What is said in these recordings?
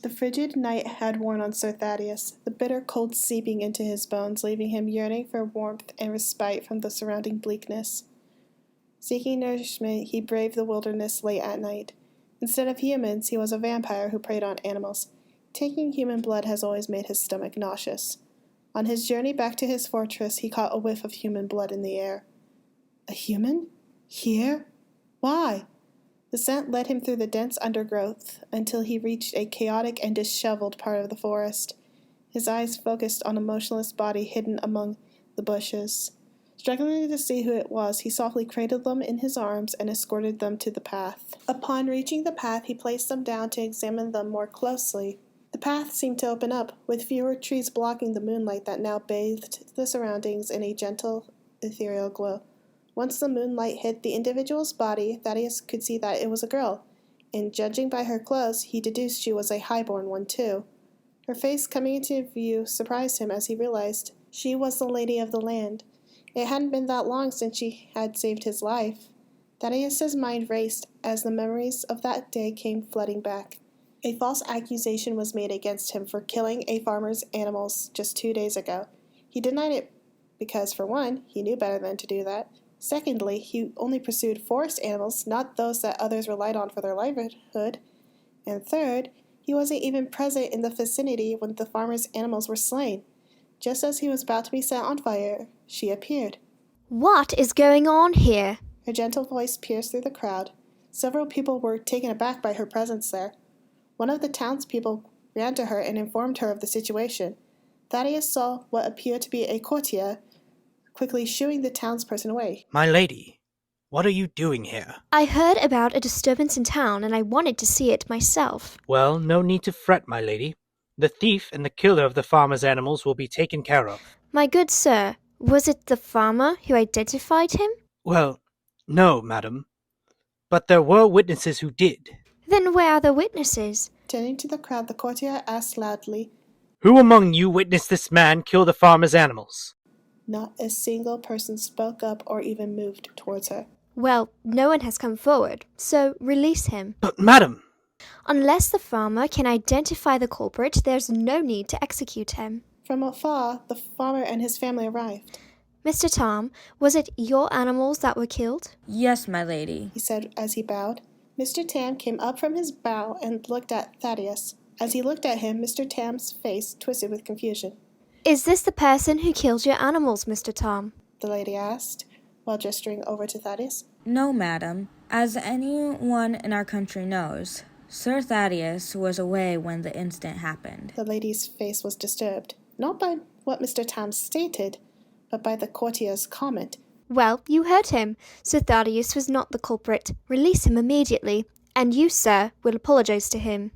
The frigid night had worn on Sir Thaddeus, the bitter cold seeping into his bones, leaving him yearning for warmth and respite from the surrounding bleakness. Seeking nourishment, he braved the wilderness late at night. Instead of humans, he was a vampire who preyed on animals. Taking human blood has always made his stomach nauseous. On his journey back to his fortress, he caught a whiff of human blood in the air. A human? Here? Why? The scent led him through the dense undergrowth until he reached a chaotic and disheveled part of the forest. His eyes focused on a motionless body hidden among the bushes. Struggling to see who it was, he softly cradled them in his arms and escorted them to the path. Upon reaching the path, he placed them down to examine them more closely. The path seemed to open up, with fewer trees blocking the moonlight that now bathed the surroundings in a gentle, ethereal glow. Once the moonlight hit the individual's body, Thaddeus could see that it was a girl, and judging by her clothes, he deduced she was a highborn one too. Her face coming into view surprised him as he realized she was the lady of the land. It hadn't been that long since she had saved his life. Thaddeus's mind raced as the memories of that day came flooding back. A false accusation was made against him for killing a farmer's animals just 2 days ago. He denied it because, for one, he knew better than to do that. Secondly, he only pursued forest animals, not those that others relied on for their livelihood. And third, he wasn't even present in the vicinity when the farmer's animals were slain. Just as he was about to be set on fire, she appeared. What is going on here? Her gentle voice pierced through the crowd. Several people were taken aback by her presence there. One of the townspeople ran to her and informed her of the situation. Thaddeus saw what appeared to be a courtier quickly shooing the townsperson away. My lady, what are you doing here? I heard about a disturbance in town and I wanted to see it myself. Well, no need to fret, my lady. The thief and the killer of the farmer's animals will be taken care of. My good sir, was it the farmer who identified him? Well, no, madam. But there were witnesses who did. Then where are the witnesses? Turning to the crowd, the courtier asked loudly. Who among you witnessed this man kill the farmer's animals? Not a single person spoke up or even moved towards her. Well, no one has come forward, so release him. But, madam! Unless the farmer can identify the culprit, there's no need to execute him. From afar, the farmer and his family arrived. Mr. Tom, was it your animals that were killed? Yes, my lady, he said as he bowed. Mr. Tam came up from his bow and looked at Thaddeus. As he looked at him, Mr. Tam's face twisted with confusion. Is this the person who killed your animals, Mr. Tom? The lady asked, while gesturing over to Thaddeus. No, madam. As anyone in our country knows, Sir Thaddeus was away when the incident happened. The lady's face was disturbed, not by what Mr. Tam stated, but by the courtier's comment. Well, you heard him. Sir Thaddeus was not the culprit. Release him immediately, and you, sir, will apologize to him.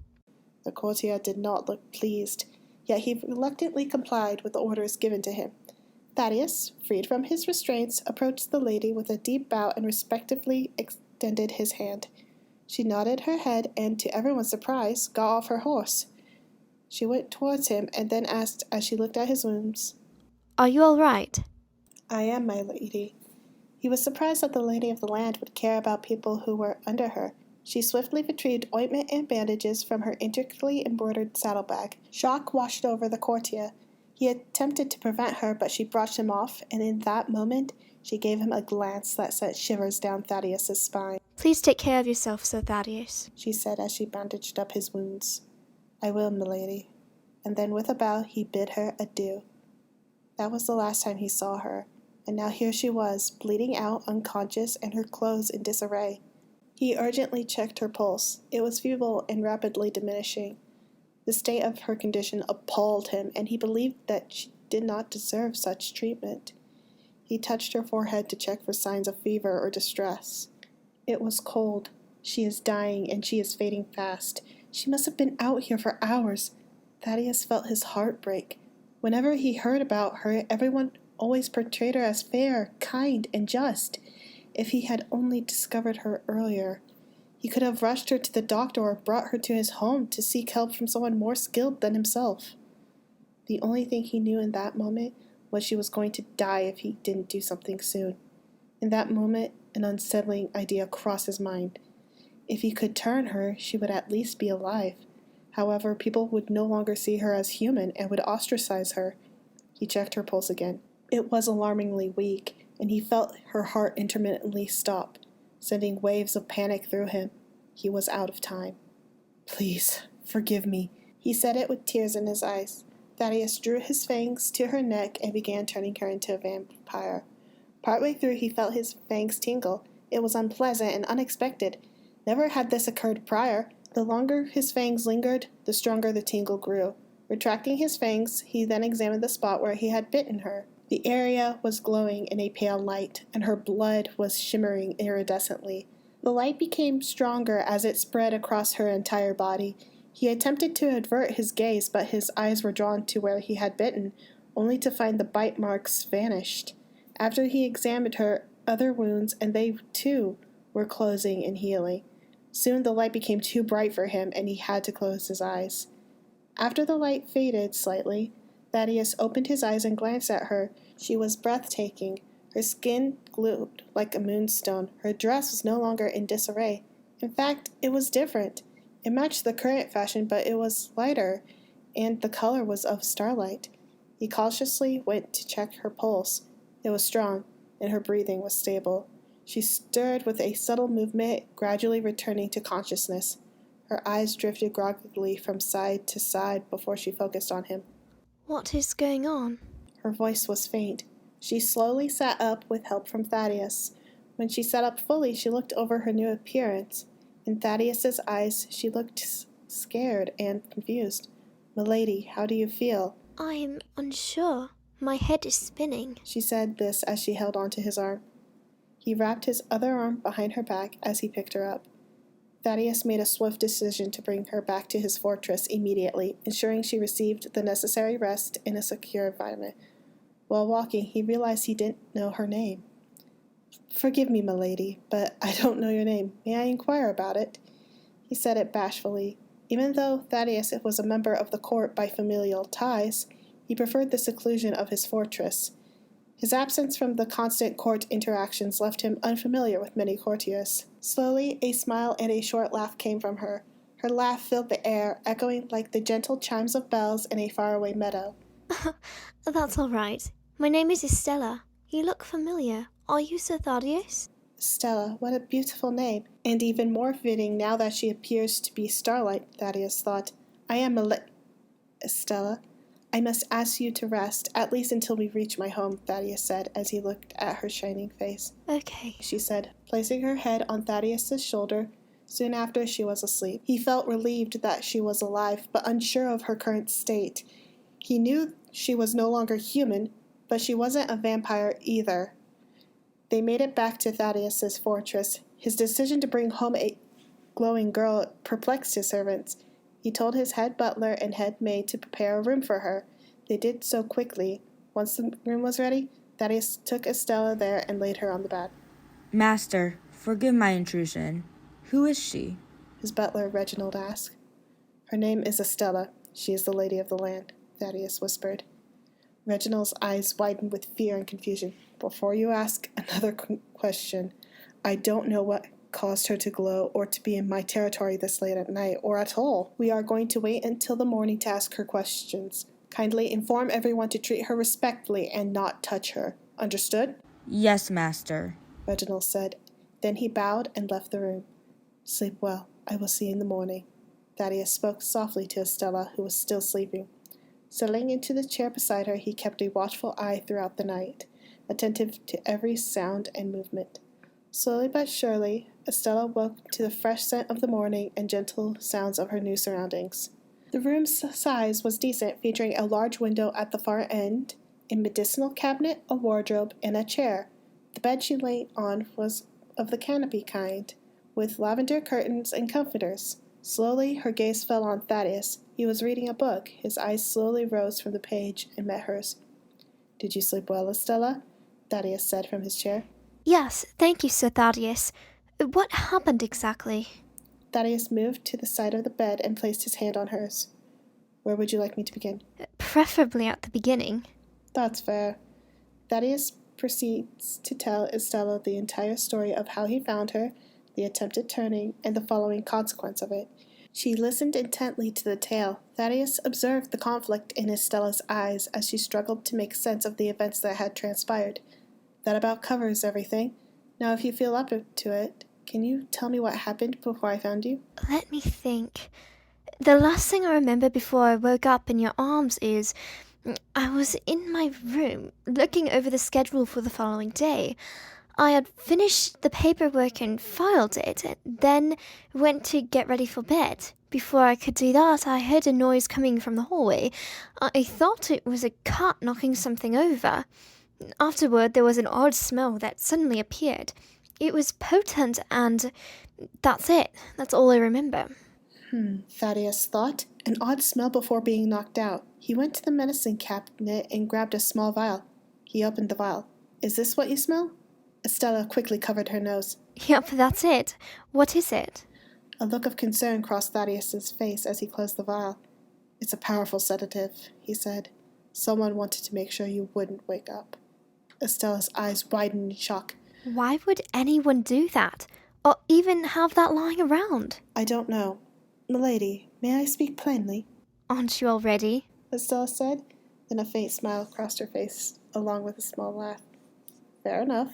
The courtier did not look pleased, yet he reluctantly complied with the orders given to him. Thaddeus, freed from his restraints, approached the lady with a deep bow and respectfully extended his hand. She nodded her head and, to everyone's surprise, got off her horse. She went towards him and then asked as she looked at his wounds, Are you all right? I am, my lady. He was surprised that the lady of the land would care about people who were under her. She swiftly retrieved ointment and bandages from her intricately embroidered saddlebag. Shock washed over the courtier. He attempted to prevent her, but she brushed him off, and in that moment, she gave him a glance that sent shivers down Thaddeus' spine. Please take care of yourself, Sir Thaddeus, she said as she bandaged up his wounds. I will, milady. And then with a bow, he bid her adieu. That was the last time he saw her, and now here she was, bleeding out, unconscious, and her clothes in disarray. He urgently checked her pulse. It was feeble and rapidly diminishing. The state of her condition appalled him, and he believed that she did not deserve such treatment. He touched her forehead to check for signs of fever or distress. It was cold. She is dying, and she is fading fast. She must have been out here for hours. Thaddeus felt his heart break. Whenever he heard about her, everyone always portrayed her as fair, kind, and just. If he had only discovered her earlier, he could have rushed her to the doctor or brought her to his home to seek help from someone more skilled than himself. The only thing he knew in that moment was she was going to die if he didn't do something soon. In that moment, an unsettling idea crossed his mind. If he could turn her, she would at least be alive. However, people would no longer see her as human and would ostracize her. He checked her pulse again. It was alarmingly weak, and he felt her heart intermittently stop, sending waves of panic through him. He was out of time. "Please, forgive me." He said it with tears in his eyes. Thaddeus drew his fangs to her neck and began turning her into a vampire. Partway through, he felt his fangs tingle. It was unpleasant and unexpected. Never had this occurred prior. The longer his fangs lingered, the stronger the tingle grew. Retracting his fangs, he then examined the spot where he had bitten her. The area was glowing in a pale light, and her blood was shimmering iridescently. The light became stronger as it spread across her entire body. He attempted to avert his gaze, but his eyes were drawn to where he had bitten, only to find the bite marks vanished. After he examined her other wounds, and they, too, were closing and healing. Soon the light became too bright for him, and he had to close his eyes. After the light faded slightly, Thaddeus opened his eyes and glanced at her. She was breathtaking. Her skin glowed like a moonstone. Her dress was no longer in disarray. In fact, it was different. It matched the current fashion, but it was lighter, and the color was of starlight. He cautiously went to check her pulse. It was strong, and her breathing was stable. She stirred with a subtle movement, gradually returning to consciousness. Her eyes drifted groggily from side to side before she focused on him. What is going on? Her voice was faint. She slowly sat up with help from Thaddeus. When she sat up fully, she looked over her new appearance. In Thaddeus's eyes, she looked scared and confused. "Milady, how do you feel?" I'm unsure. My head is spinning. She said this as she held onto his arm. He wrapped his other arm behind her back as he picked her up. Thaddeus made a swift decision to bring her back to his fortress immediately, ensuring she received the necessary rest in a secure environment. While walking, he realized he didn't know her name. "Forgive me, milady, but I don't know your name. May I inquire about it?" He said it bashfully. Even though Thaddeus was a member of the court by familial ties, he preferred the seclusion of his fortress. His absence from the constant court interactions left him unfamiliar with many courtiers. Slowly, a smile and a short laugh came from her. Her laugh filled the air, echoing like the gentle chimes of bells in a faraway meadow. That's all right. My name is Estella. You look familiar. Are you Sir Thaddeus? Estella, what a beautiful name, and even more fitting now that she appears to be starlight, Thaddeus thought. "I am Estella. I must ask you to rest, at least until we reach my home," Thaddeus said as he looked at her shining face. Okay. She said, placing her head on Thaddeus's shoulder. Soon after, she was asleep. He felt relieved that she was alive, but unsure of her current state. He knew she was no longer human, but she wasn't a vampire either. They made it back to Thaddeus's fortress. His decision to bring home a glowing girl perplexed his servants. He told his head butler and head maid to prepare a room for her. They did so quickly. Once the room was ready, Thaddeus took Estella there and laid her on the bed. Master, forgive my intrusion. Who is she? His butler, Reginald, asked. "Her name is Estella. She is the lady of the land," Thaddeus whispered. Reginald's eyes widened with fear and confusion. "Before you ask another question, I don't know what caused her to glow or to be in my territory this late at night, or at all. We are going to wait until the morning to ask her questions. Kindly inform everyone to treat her respectfully and not touch her. Understood?" Yes, master, Reginald said. Then he bowed and left the room. "Sleep well. I will see you in the morning." Thaddeus spoke softly to Estella, who was still sleeping. Settling into the chair beside her, he kept a watchful eye throughout the night, attentive to every sound and movement. Slowly but surely, Estella woke to the fresh scent of the morning and gentle sounds of her new surroundings. The room's size was decent, featuring a large window at the far end, a medicinal cabinet, a wardrobe, and a chair. The bed she lay on was of the canopy kind, with lavender curtains and comforters. Slowly, her gaze fell on Thaddeus. He was reading a book. His eyes slowly rose from the page and met hers. "Did you sleep well, Estella?" Thaddeus said from his chair. Yes, thank you, Sir Thaddeus. What happened exactly? Thaddeus moved to the side of the bed and placed his hand on hers. "Where would you like me to begin?" Preferably at the beginning. "That's fair." Thaddeus proceeds to tell Estella the entire story of how he found her, the attempted turning, and the following consequence of it. She listened intently to the tale. Thaddeus observed the conflict in Estella's eyes as she struggled to make sense of the events that had transpired. That about covers everything. Now, if you feel up to it, can you tell me what happened before I found you? Let me think. The last thing I remember before I woke up in your arms is I was in my room looking over the schedule for the following day. I had finished the paperwork and filed it, and then went to get ready for bed. Before I could do that, I heard a noise coming from the hallway. I thought it was a cat knocking something over. Afterward, there was an odd smell that suddenly appeared. It was potent, and that's it. That's all I remember. Thaddeus thought. An odd smell before being knocked out. He went to the medicine cabinet and grabbed a small vial. He opened the vial. Is this what you smell? Estella quickly covered her nose. Yep, that's it. What is it? A look of concern crossed Thaddeus's face as he closed the vial. It's a powerful sedative, he said. Someone wanted to make sure you wouldn't wake up. Estella's eyes widened in shock. Why would anyone do that? Or even have that lying around? I don't know. Milady, may I speak plainly? Aren't you already? Estella said. Then a faint smile crossed her face, along with a small laugh. Fair enough.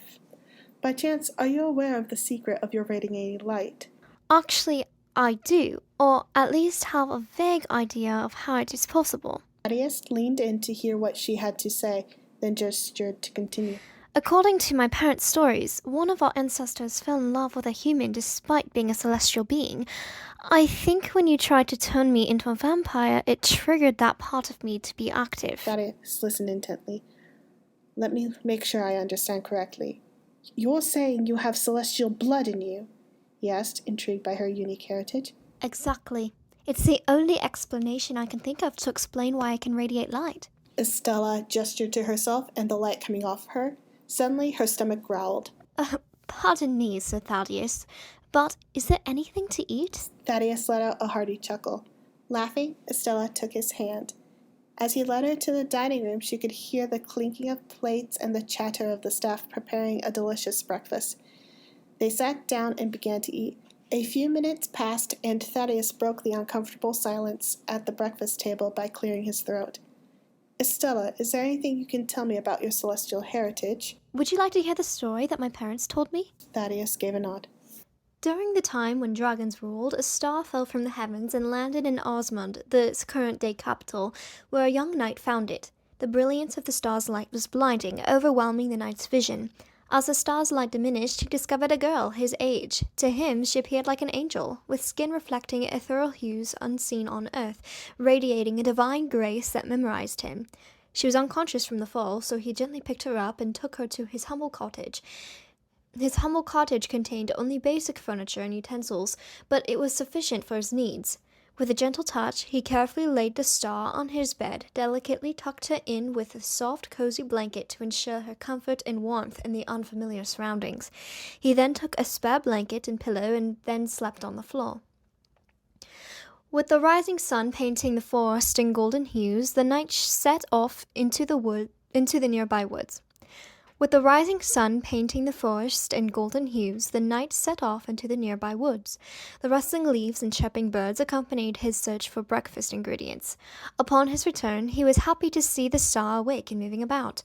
By chance, are you aware of the secret of your radiating light? Actually, I do, or at least have a vague idea of how it is possible. Thaddeus leaned in to hear what she had to say, then gestured to continue. According to my parents' stories, one of our ancestors fell in love with a human despite being a celestial being. I think when you tried to turn me into a vampire, it triggered that part of me to be active. Thaddeus listened intently. Let me make sure I understand correctly. You're saying you have celestial blood in you? He asked, intrigued by her unique heritage. Exactly. It's the only explanation I can think of to explain why I can radiate light. Estella gestured to herself and the light coming off her. Suddenly, her stomach growled. Pardon me, Sir Thaddeus, but is there anything to eat? Thaddeus let out a hearty chuckle. Laughing, Estella took his hand. As he led her to the dining room, she could hear the clinking of plates and the chatter of the staff preparing a delicious breakfast. They sat down and began to eat. A few minutes passed, and Thaddeus broke the uncomfortable silence at the breakfast table by clearing his throat. Estella, is there anything you can tell me about your celestial heritage? Would you like to hear the story that my parents told me? Thaddeus gave a nod. During the time when dragons ruled, a star fell from the heavens and landed in Osmond, the current-day capital, where a young knight found it. The brilliance of the star's light was blinding, overwhelming the knight's vision. As the star's light diminished, he discovered a girl, his age. To him, she appeared like an angel, with skin reflecting ethereal hues unseen on earth, radiating a divine grace that memorized him. She was unconscious from the fall, so he gently picked her up and took her to his humble cottage. His humble cottage contained only basic furniture and utensils, but it was sufficient for his needs. With a gentle touch, he carefully laid the star on his bed, delicately tucked her in with a soft, cozy blanket to ensure her comfort and warmth in the unfamiliar surroundings. He then took a spare blanket and pillow and then slept on the floor. With the rising sun painting the forest in golden hues, the knight set off into the nearby woods. With the rising sun painting the forest in golden hues, the knight set off into the nearby woods. The rustling leaves and chirping birds accompanied his search for breakfast ingredients. Upon his return, he was happy to see the star awake and moving about.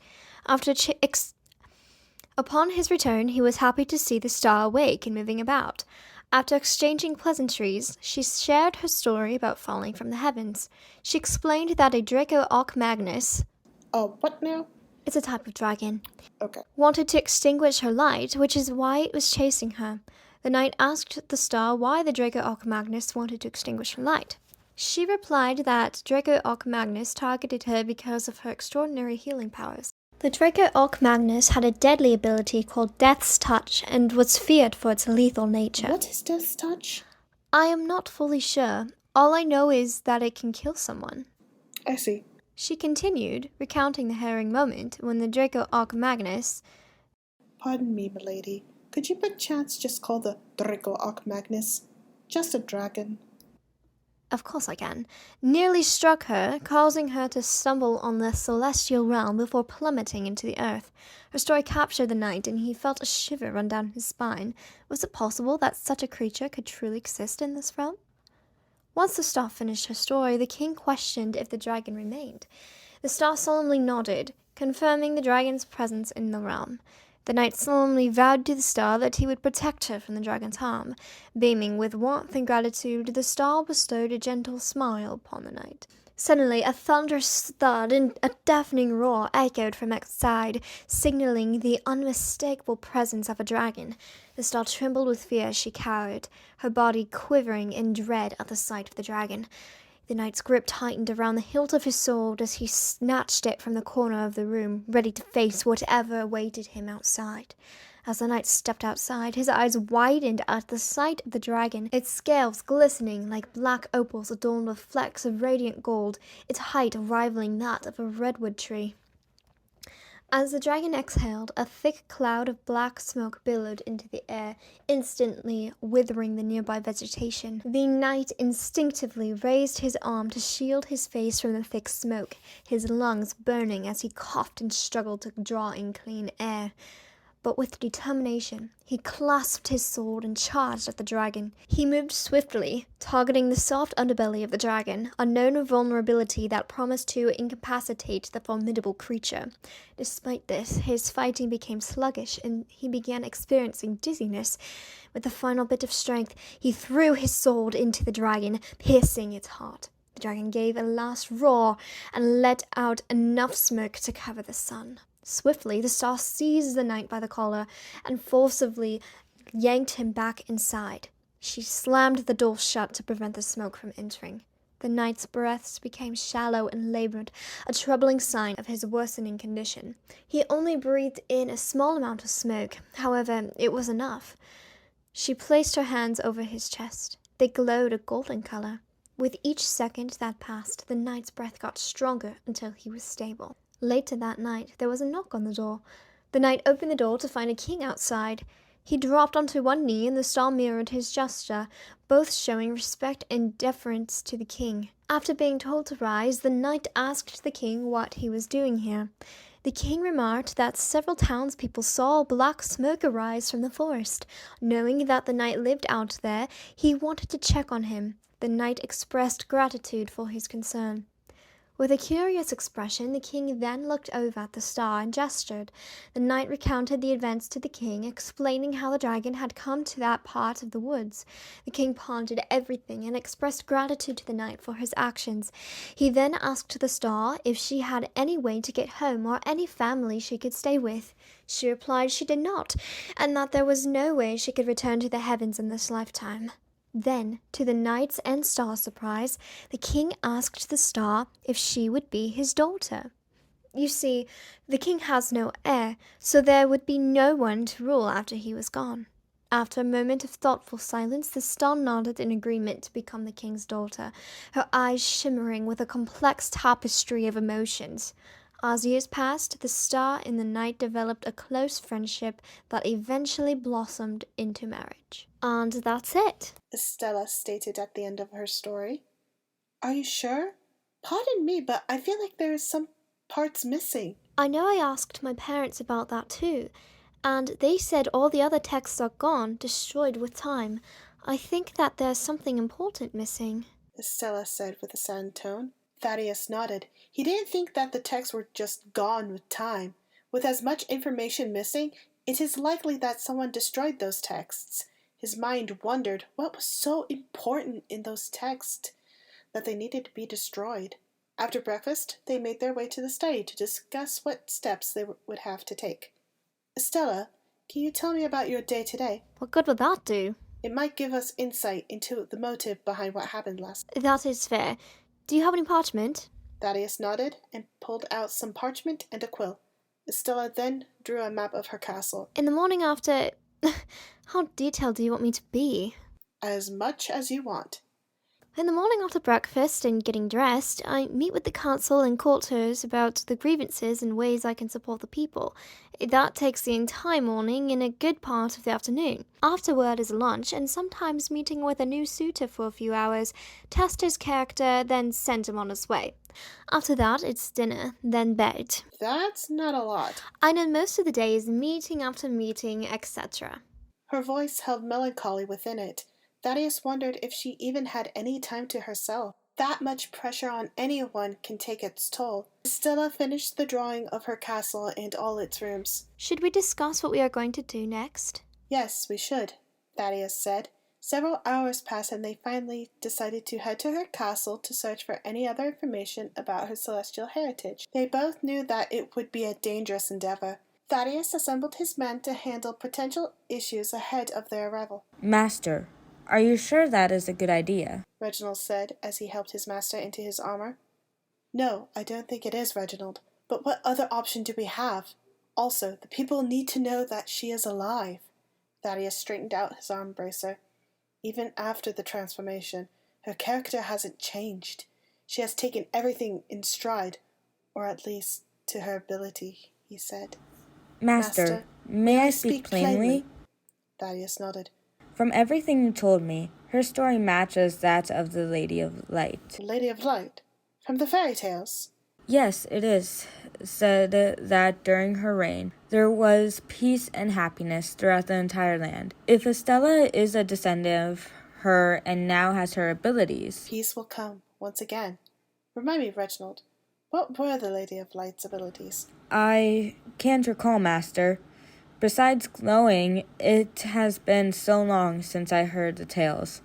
After exchanging pleasantries, she shared her story about falling from the heavens. She explained that a Draco Magnus... Oh, what now? It's a type of dragon. Okay. Wanted to extinguish her light, which is why it was chasing her. The knight asked the star why the Draco Magnus wanted to extinguish her light. She replied that Draco Magnus targeted her because of her extraordinary healing powers. The Draco Magnus had a deadly ability called Death's Touch and was feared for its lethal nature. What is Death's Touch? I am not fully sure. All I know is that it can kill someone. I see. She continued, recounting the harrowing moment when the Draco Magnus... Pardon me, milady. Could you perchance just call the Draco Magnus just a dragon? Of course I can. Nearly struck her, causing her to stumble on the celestial realm before plummeting into the earth. Her story captured the knight, and he felt a shiver run down his spine. Was it possible that such a creature could truly exist in this realm? Once the star finished her story, the king questioned if the dragon remained. The star solemnly nodded, confirming the dragon's presence in the realm. The knight solemnly vowed to the star that he would protect her from the dragon's harm. Beaming with warmth and gratitude, the star bestowed a gentle smile upon the knight. Suddenly, a thunderous thud and a deafening roar echoed from outside, signaling the unmistakable presence of a dragon. The star trembled with fear as she cowered, her body quivering in dread at the sight of the dragon. The knight's grip tightened around the hilt of his sword as he snatched it from the corner of the room, ready to face whatever awaited him outside. As the knight stepped outside, his eyes widened at the sight of the dragon, its scales glistening like black opals adorned with flecks of radiant gold, its height rivaling that of a redwood tree. As the dragon exhaled, a thick cloud of black smoke billowed into the air, instantly withering the nearby vegetation. The knight instinctively raised his arm to shield his face from the thick smoke, his lungs burning as he coughed and struggled to draw in clean air. But with determination, he clasped his sword and charged at the dragon. He moved swiftly, targeting the soft underbelly of the dragon, a known vulnerability that promised to incapacitate the formidable creature. Despite this, his fighting became sluggish, and he began experiencing dizziness. With a final bit of strength, he threw his sword into the dragon, piercing its heart. The dragon gave a last roar and let out enough smoke to cover the sun. Swiftly, the star seized the knight by the collar and forcibly yanked him back inside. She slammed the door shut to prevent the smoke from entering. The knight's breaths became shallow and labored, a troubling sign of his worsening condition. He only breathed in a small amount of smoke, however, it was enough. She placed her hands over his chest. They glowed a golden color. With each second that passed, the knight's breath got stronger until he was stable. Later that night, there was a knock on the door. The knight opened the door to find a king outside. He dropped onto one knee, and the star mirrored his gesture, both showing respect and deference to the king. After being told to rise, the knight asked the king what he was doing here. The king remarked that several townspeople saw black smoke arise from the forest. Knowing that the knight lived out there, he wanted to check on him. The knight expressed gratitude for his concern. With a curious expression, the king then looked over at the star and gestured. The knight recounted the events to the king, explaining how the dragon had come to that part of the woods. The king pondered everything and expressed gratitude to the knight for his actions. He then asked the star if she had any way to get home or any family she could stay with. She replied she did not, and that there was no way she could return to the heavens in this lifetime. Then, to the knight's and star's surprise, the king asked the star if she would be his daughter. You see, the king has no heir, so there would be no one to rule after he was gone. After a moment of thoughtful silence, the star nodded in agreement to become the king's daughter, her eyes shimmering with a complex tapestry of emotions. As years passed, the star and the knight developed a close friendship that eventually blossomed into marriage. And that's it. Estella stated at the end of her story. Are you sure? Pardon me, but I feel like there are some parts missing. I know I asked my parents about that too, and they said all the other texts are gone, destroyed with time. I think that there's something important missing, Estella said with a sad tone. Thaddeus nodded. He didn't think that the texts were just gone with time. With as much information missing, it is likely that someone destroyed those texts. His mind wondered what was so important in those texts that they needed to be destroyed. After breakfast, they made their way to the study to discuss what steps they would have to take. Estella, can you tell me about your day today? What good would that do? It might give us insight into the motive behind what happened last night. That is fair. Do you have any parchment? Thaddeus nodded and pulled out some parchment and a quill. Estella then drew a map of her castle. In the morning after... How detailed do you want me to be? As much as you want. In the morning after breakfast and getting dressed, I meet with the council and courtiers about the grievances and ways I can support the people. That takes the entire morning and a good part of the afternoon. Afterward is lunch and sometimes meeting with a new suitor for a few hours, test his character, then send him on his way. After that, it's dinner, then bed. That's not a lot. I know most of the day is meeting after meeting, etc. Her voice held melancholy within it. Thaddeus wondered if she even had any time to herself. That much pressure on anyone can take its toll. Estella finished the drawing of her castle and all its rooms. Should we discuss what we are going to do next? Yes, we should, Thaddeus said. Several hours passed and they finally decided to head to her castle to search for any other information about her celestial heritage. They both knew that it would be a dangerous endeavor. Thaddeus assembled his men to handle potential issues ahead of their arrival. Master, are you sure that is a good idea? Reginald said as he helped his master into his armor. No, I don't think it is, Reginald. But what other option do we have? Also, the people need to know that she is alive. Thaddeus straightened out his arm bracer. Even after the transformation, her character hasn't changed. She has taken everything in stride, or at least to her ability, he said. Master, may I speak plainly? Thaddeus nodded. From everything you told me, her story matches that of the Lady of Light. The Lady of Light? From the fairy tales? Yes, it is said that during her reign, there was peace and happiness throughout the entire land. If Estella is a descendant of her and now has her abilities, peace will come once again. Remind me, Reginald, what were the Lady of Light's abilities? I can't recall, Master. Besides glowing, it has been so long since I heard the tales.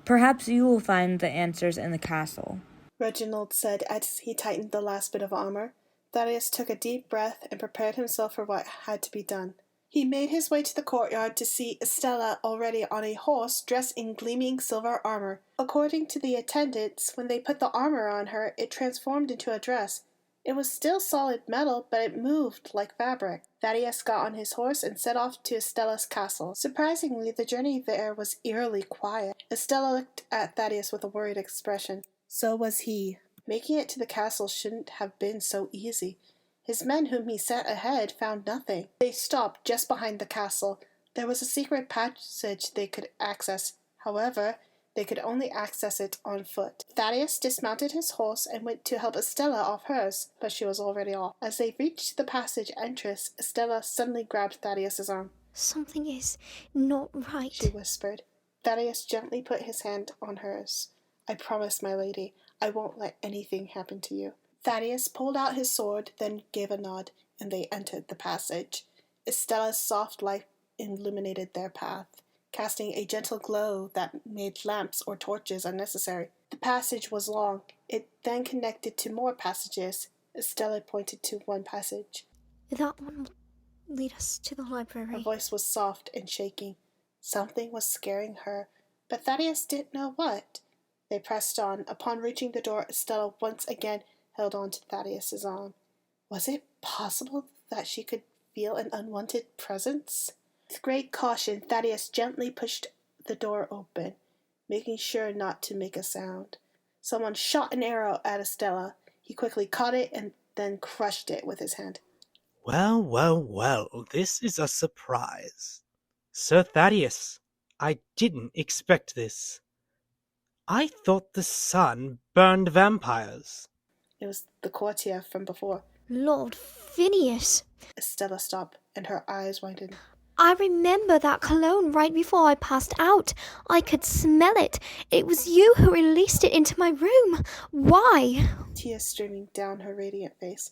Perhaps you will find the answers in the castle. Reginald said as he tightened the last bit of armor. Thaddeus took a deep breath and prepared himself for what had to be done. He made his way to the courtyard to see Estella already on a horse dressed in gleaming silver armor. According to the attendants, when they put the armor on her, it transformed into a dress. It was still solid metal, but it moved like fabric. Thaddeus got on his horse and set off to Estella's castle. Surprisingly, the journey there was eerily quiet. Estella looked at Thaddeus with a worried expression. So was he. Making it to the castle shouldn't have been so easy. His men whom he sent ahead found nothing. They stopped just behind the castle. There was a secret passage they could access. However, they could only access it on foot. Thaddeus dismounted his horse and went to help Estella off hers, but she was already off. As they reached the passage entrance, Estella suddenly grabbed Thaddeus's arm. Something is not right, she whispered. Thaddeus gently put his hand on hers. I promise, my lady, I won't let anything happen to you. Thaddeus pulled out his sword, then gave a nod, and they entered the passage. Estella's soft light illuminated their path, casting a gentle glow that made lamps or torches unnecessary. The passage was long. It then connected to more passages. Estella pointed to one passage. That one will lead us to the library. Her voice was soft and shaking. Something was scaring her, but Thaddeus didn't know what. They pressed on. Upon reaching the door, Estella once again held on to Thaddeus's arm. Was it possible that she could feel an unwanted presence? With great caution, Thaddeus gently pushed the door open, making sure not to make a sound. Someone shot an arrow at Estella. He quickly caught it and then crushed it with his hand. Well, well, well, this is a surprise. Sir Thaddeus, I didn't expect this. I thought the sun burned vampires. It was the courtier from before. Lord Phinehas! Estella stopped, and her eyes widened. I remember that cologne right before I passed out. I could smell it. It was you who released it into my room. Why? Tears streaming down her radiant face.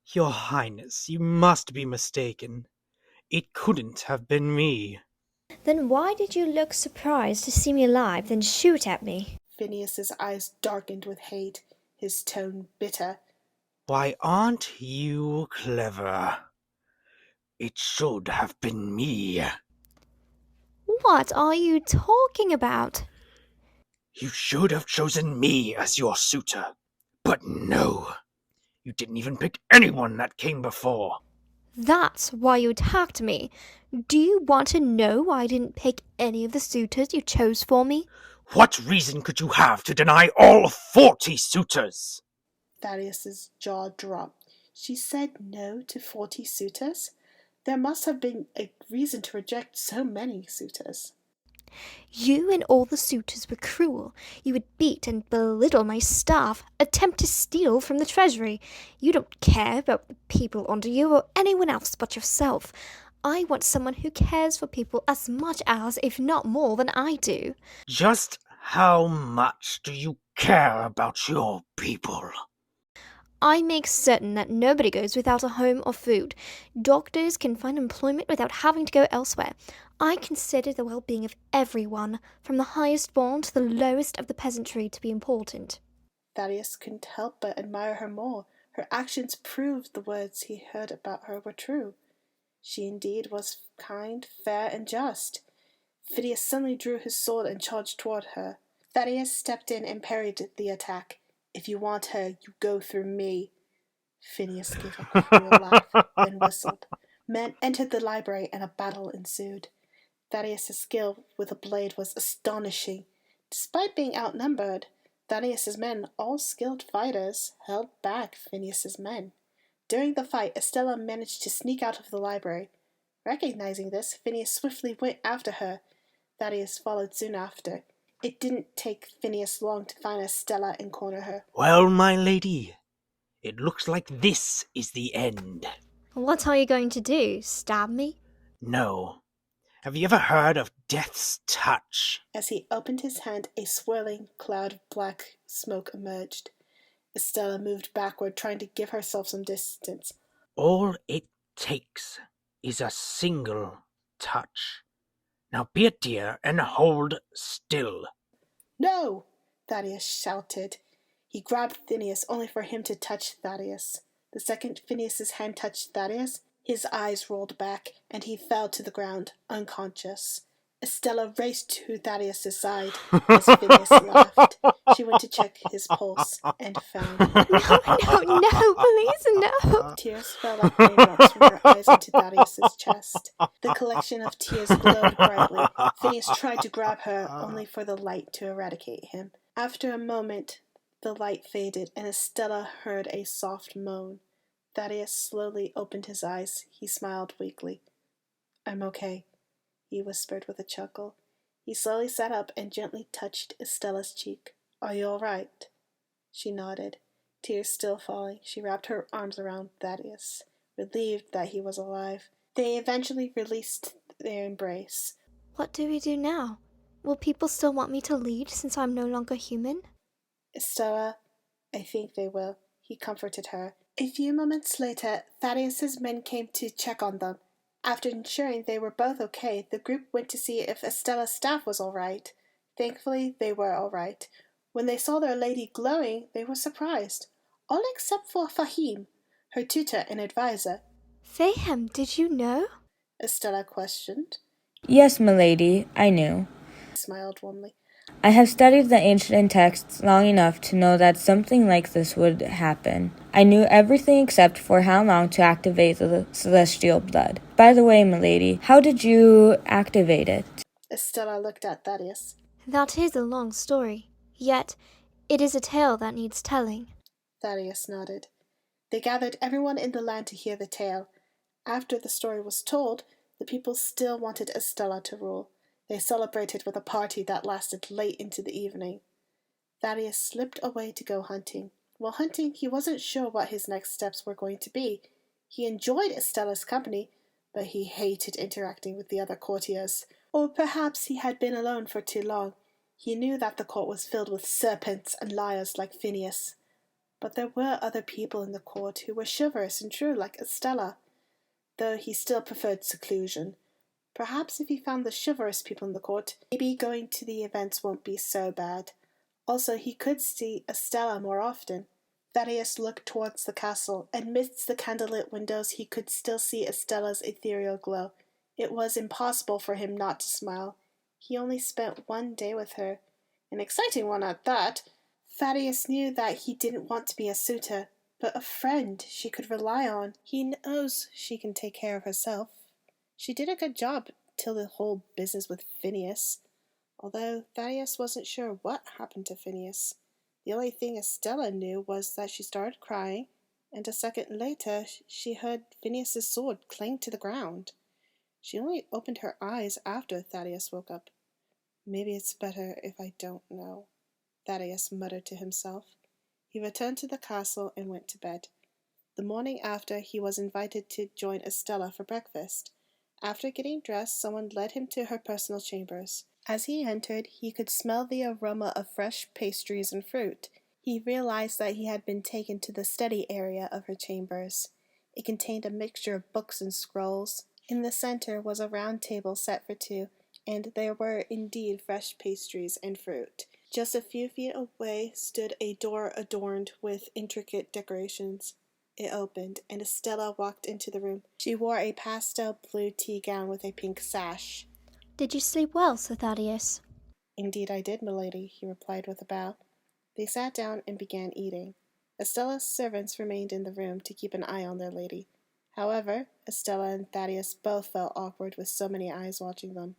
Your Highness, you must be mistaken. It couldn't have been me. Then why did you look surprised to see me alive, then shoot at me? Phineas's eyes darkened with hate, his tone bitter. Why, aren't you clever? It should have been me. What are you talking about? You should have chosen me as your suitor. But no, you didn't even pick anyone that came before. That's why you attacked me. Do you want to know why I didn't pick any of the suitors you chose for me? What reason could you have to deny all 40 suitors? Thaddeus's jaw dropped. She said no to 40 suitors? There must have been a reason to reject so many suitors. You and all the suitors were cruel. You would beat and belittle my staff, attempt to steal from the treasury. You don't care about the people under you or anyone else but yourself. I want someone who cares for people as much as, if not more, than I do. Just how much do you care about your people? I make certain that nobody goes without a home or food. Doctors can find employment without having to go elsewhere. I consider the well-being of everyone, from the highest born to the lowest of the peasantry, to be important. Thaddeus couldn't help but admire her more. Her actions proved the words he heard about her were true. She indeed was kind, fair, and just. Phineas suddenly drew his sword and charged toward her. Thaddeus stepped in and parried the attack. "If you want her, you go through me." Phineas gave a cruel laugh, then whistled. Men entered the library, and a battle ensued. Thaddeus' skill with a blade was astonishing. Despite being outnumbered, Thaddeus' men, all skilled fighters, held back Phineas' men. During the fight, Estella managed to sneak out of the library. Recognizing this, Phineas swiftly went after her. Thaddeus followed soon after. It didn't take Phineas long to find Estella and corner her. Well, my lady, it looks like this is the end. What are you going to do? Stab me? No. Have you ever heard of death's touch? As he opened his hand, a swirling cloud of black smoke emerged. Estella moved backward, trying to give herself some distance. All it takes is a single touch. Now be a dear and hold still. "No!" Thaddeus shouted. He grabbed Phineas, only for him to touch Thaddeus. The second Phineas's hand touched Thaddeus, his eyes rolled back, and he fell to the ground, unconscious. Estella raced to Thaddeus' side as Phineas laughed. She went to check his pulse and found... No, please, no. Tears fell like raindrops from her eyes into Thaddeus' chest. The collection of tears glowed brightly. Phineas tried to grab her, only for the light to eradicate him. After a moment, the light faded, and Estella heard a soft moan. Thaddeus slowly opened his eyes. He smiled weakly. "I'm okay," he whispered with a chuckle. He slowly sat up and gently touched Estella's cheek. "Are you all right?" She nodded. Tears still falling, she wrapped her arms around Thaddeus, relieved that he was alive. They eventually released their embrace. What do we do now? Will people still want me to lead since I'm no longer human? "Estella, I think they will," he comforted her. A few moments later, Thaddeus' men came to check on them. After ensuring they were both okay, the group went to see if Estella's staff was all right. Thankfully, they were all right. When they saw their lady glowing, they were surprised. All except for Fahim, her tutor and advisor. Fahim, did you know? Estella questioned. Yes, milady, I knew. He smiled warmly. I have studied the ancient texts long enough to know that something like this would happen. I knew everything except for how long to activate the celestial blood. By the way, milady, how did you activate it? Estella looked at Thaddeus. That is a long story. Yet, it is a tale that needs telling. Thaddeus nodded. They gathered everyone in the land to hear the tale. After the story was told, the people still wanted Estella to rule. They celebrated with a party that lasted late into the evening. Thaddeus slipped away to go hunting. While hunting, he wasn't sure what his next steps were going to be. He enjoyed Estella's company, but he hated interacting with the other courtiers. Or perhaps he had been alone for too long. He knew that the court was filled with serpents and liars like Phinehas. But there were other people in the court who were chivalrous and true like Estella, though he still preferred seclusion. Perhaps if he found the chivalrous people in the court, maybe going to the events won't be so bad. Also, he could see Estella more often. Thaddeus looked towards the castle, and amidst the candlelit windows he could still see Estella's ethereal glow. It was impossible for him not to smile. He only spent one day with her, an exciting one at that. Thaddeus knew that he didn't want to be a suitor, but a friend she could rely on. He knows she can take care of herself. She did a good job till the whole business with Phinehas, although Thaddeus wasn't sure what happened to Phinehas. The only thing Estella knew was that she started crying, and a second later she heard Phinehas's sword clang to the ground. She only opened her eyes after Thaddeus woke up. "Maybe it's better if I don't know," Thaddeus muttered to himself. He returned to the castle and went to bed. The morning after, he was invited to join Estella for breakfast. After getting dressed, someone led him to her personal chambers. As he entered, he could smell the aroma of fresh pastries and fruit. He realized that he had been taken to the study area of her chambers. It contained a mixture of books and scrolls. In the center was a round table set for two, and there were indeed fresh pastries and fruit. Just a few feet away stood a door adorned with intricate decorations. It opened, and Estella walked into the room. She wore a pastel blue tea gown with a pink sash. Did you sleep well, Sir Thaddeus? Indeed I did, milady, he replied with a bow. They sat down and began eating. Estella's servants remained in the room to keep an eye on their lady. However, Estella and Thaddeus both felt awkward with so many eyes watching them.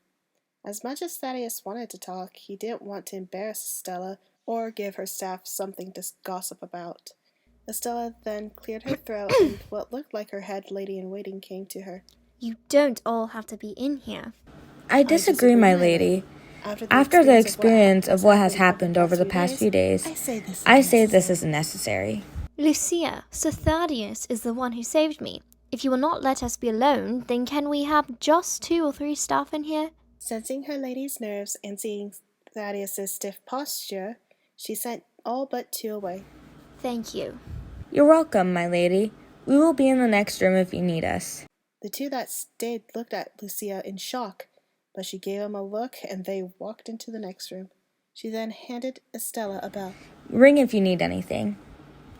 As much as Thaddeus wanted to talk, he didn't want to embarrass Estella or give her staff something to gossip about. Estella then cleared her throat, and what looked like her head lady-in-waiting came to her. You don't all have to be in here. I disagree, my lady. After the experience of what has happened over the past few days, I say this is necessary. Lucia, Sir Thaddeus is the one who saved me. If you will not let us be alone, then can we have just 2 or 3 staff in here? Sensing her lady's nerves and seeing Thaddeus's stiff posture, she sent all but 2 away. Thank you. You're welcome, my lady. We will be in the next room if you need us. The 2 that stayed looked at Lucia in shock, but she gave him a look and they walked into the next room. She then handed Estella a bell. Ring if you need anything.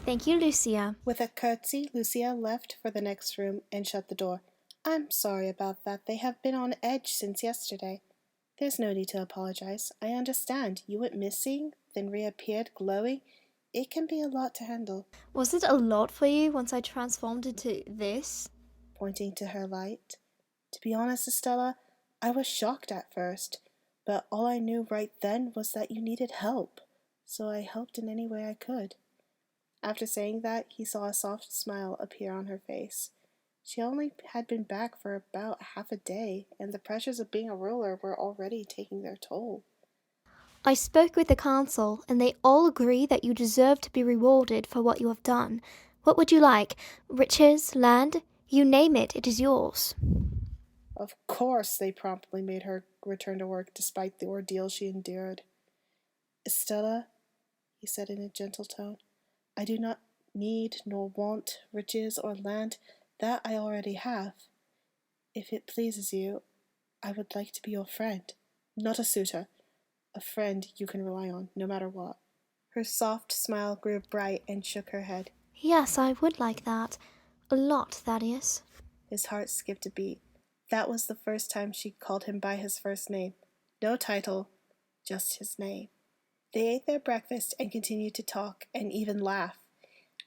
Thank you, Lucia. With a curtsy, Lucia left for the next room and shut the door. I'm sorry about that. They have been on edge since yesterday. There's no need to apologize. I understand. You went missing, then reappeared glowing. It can be a lot to handle. Was it a lot for you once I transformed into this? Pointing to her light. To be honest, Estella, I was shocked at first, but all I knew right then was that you needed help, so I helped in any way I could. After saying that, he saw a soft smile appear on her face. She only had been back for about half a day, and the pressures of being a ruler were already taking their toll. I spoke with the council, and they all agree that you deserve to be rewarded for what you have done. What would you like? Riches? Land? You name it, it is yours. Of course, they promptly made her return to work despite the ordeal she endured. Estella, he said in a gentle tone, I do not need nor want riches or land. That I already have. If it pleases you, I would like to be your friend, not a suitor. A friend you can rely on, no matter what. Her soft smile grew bright and shook her head. Yes, I would like that. A lot, Thaddeus. His heart skipped a beat. That was the first time she called him by his first name. No title, just his name. They ate their breakfast and continued to talk and even laugh.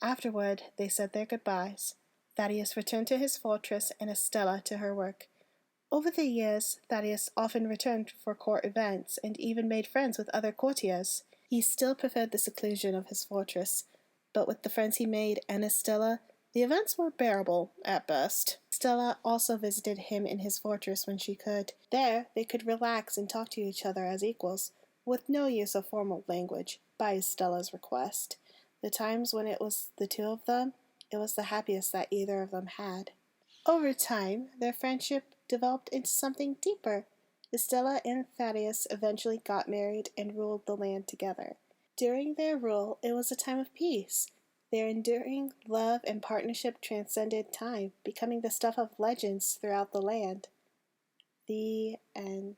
Afterward, they said their goodbyes. Thaddeus returned to his fortress and Estella to her work. Over the years, Thaddeus often returned for court events and even made friends with other courtiers. He still preferred the seclusion of his fortress, but with the friends he made and Estella, the events were bearable at best. Estella also visited him in his fortress when she could. There, they could relax and talk to each other as equals, with no use of formal language, by Estella's request. The times when it was the 2 of them, it was the happiest that either of them had. Over time, their friendship developed into something deeper. Estella and Thaddeus eventually got married and ruled the land together. During their rule, it was a time of peace. Their enduring love and partnership transcended time, becoming the stuff of legends throughout the land. The end.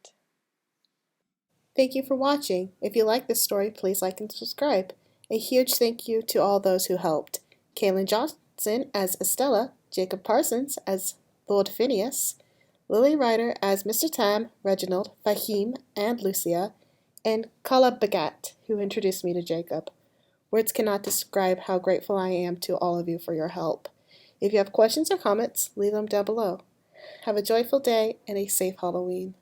Thank you for watching. If you like this story, please like and subscribe. A huge thank you to all those who helped. Kaelyn Johnson as Estella, Jaykob Parsons as Lord Phinehas, Lilly Ryder as Mr. Tam, Reginald, Fahim, and Lucia, and Bhagat, who introduced me to Jaykob. Words cannot describe how grateful I am to all of you for your help. If you have questions or comments, leave them down below. Have a joyful day and a safe Halloween.